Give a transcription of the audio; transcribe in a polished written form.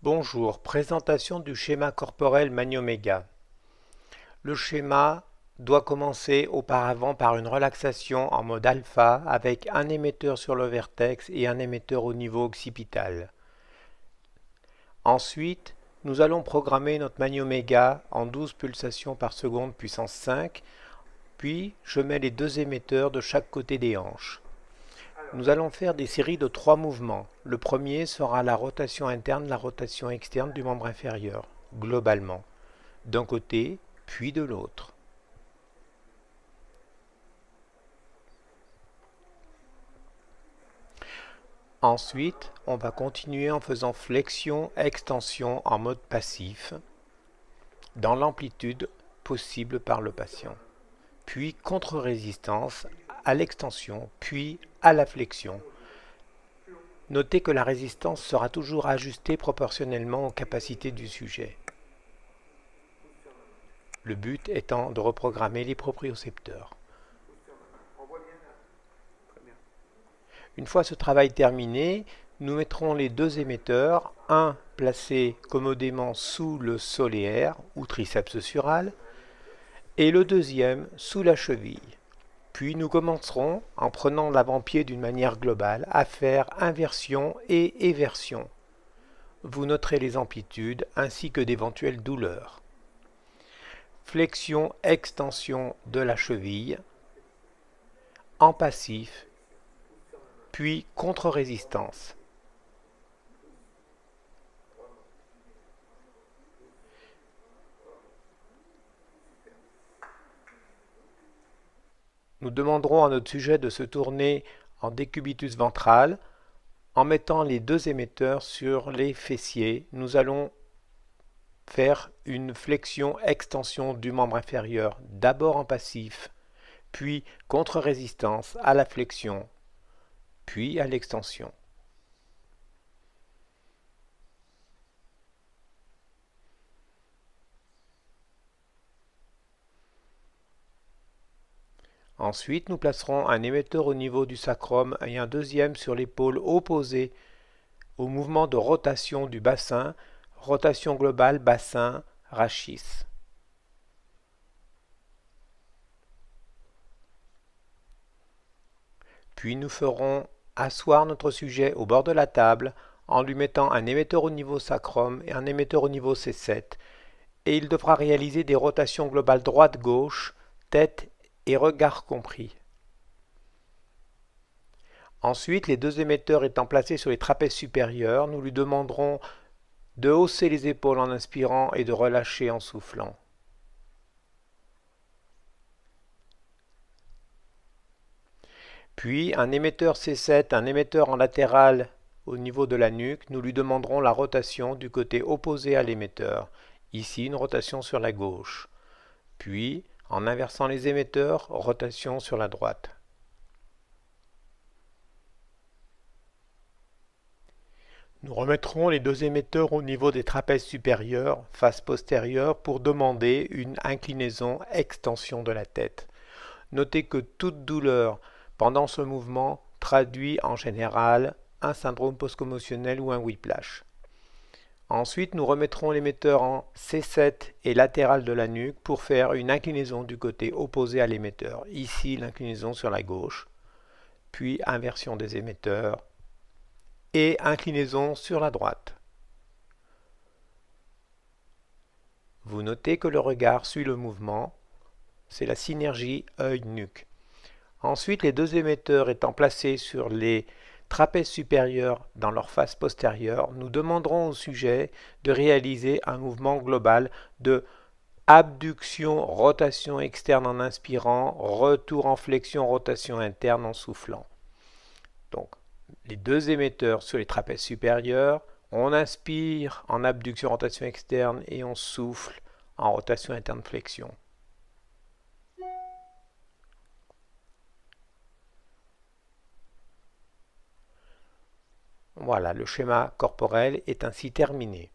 Bonjour, présentation du schéma corporel Magnoméga. Le schéma doit commencer auparavant par une relaxation en mode alpha avec un émetteur sur le vertex et un émetteur au niveau occipital. Ensuite, nous allons programmer notre Magnoméga en 12 pulsations par seconde puissance 5, puis je mets les deux émetteurs de chaque côté des hanches. Nous allons faire des séries de 3 mouvements. Le premier sera la rotation interne, la rotation externe du membre inférieur, globalement, d'un côté puis de l'autre. Ensuite, on va continuer en faisant flexion, extension en mode passif, dans l'amplitude possible par le patient. Puis contre-résistance à l'extension, puis à la flexion. Notez que la résistance sera toujours ajustée proportionnellement aux capacités du sujet. Le but étant de reprogrammer les propriocepteurs. Une fois ce travail terminé, nous mettrons les deux émetteurs, un placé commodément sous le soléaire ou triceps sural, et le deuxième sous la cheville. Puis nous commencerons, en prenant l'avant-pied d'une manière globale, à faire inversion et éversion. Vous noterez les amplitudes ainsi que d'éventuelles douleurs. Flexion, extension de la cheville, en passif, puis contre-résistance. Nous demanderons à notre sujet de se tourner en décubitus ventral. En mettant les deux émetteurs sur les fessiers, nous allons faire une flexion-extension du membre inférieur, d'abord en passif, puis contre-résistance à la flexion, puis à l'extension. Ensuite, nous placerons un émetteur au niveau du sacrum et un deuxième sur l'épaule opposée au mouvement de rotation du bassin, rotation globale bassin rachis. Puis nous ferons asseoir notre sujet au bord de la table en lui mettant un émetteur au niveau sacrum et un émetteur au niveau C7, et il devra réaliser des rotations globales droite-gauche, tête et regard compris. Ensuite, les deux émetteurs étant placés sur les trapèzes supérieurs, nous lui demanderons de hausser les épaules en inspirant et de relâcher en soufflant. Puis un émetteur C7, un émetteur en latéral au niveau de la nuque, nous lui demanderons la rotation du côté opposé à l'émetteur, ici une rotation sur la gauche. Puis, en inversant les émetteurs, rotation sur la droite. Nous remettrons les deux émetteurs au niveau des trapèzes supérieurs, face postérieure, pour demander une inclinaison-extension de la tête. Notez que toute douleur pendant ce mouvement traduit en général un syndrome post-commotionnel ou un whiplash. Ensuite, nous remettrons l'émetteur en C7 et latéral de la nuque pour faire une inclinaison du côté opposé à l'émetteur. Ici, l'inclinaison sur la gauche, puis inversion des émetteurs et inclinaison sur la droite. Vous notez que le regard suit le mouvement, c'est la synergie œil-nuque. Ensuite, les deux émetteurs étant placés sur les trapèzes supérieurs dans leur face postérieure, nous demanderons au sujet de réaliser un mouvement global de abduction, rotation externe en inspirant, retour en flexion, rotation interne en soufflant. Donc, les deux émetteurs sur les trapèzes supérieurs, on inspire en abduction, rotation externe et on souffle en rotation interne, flexion. Voilà, le schéma corporel est ainsi terminé.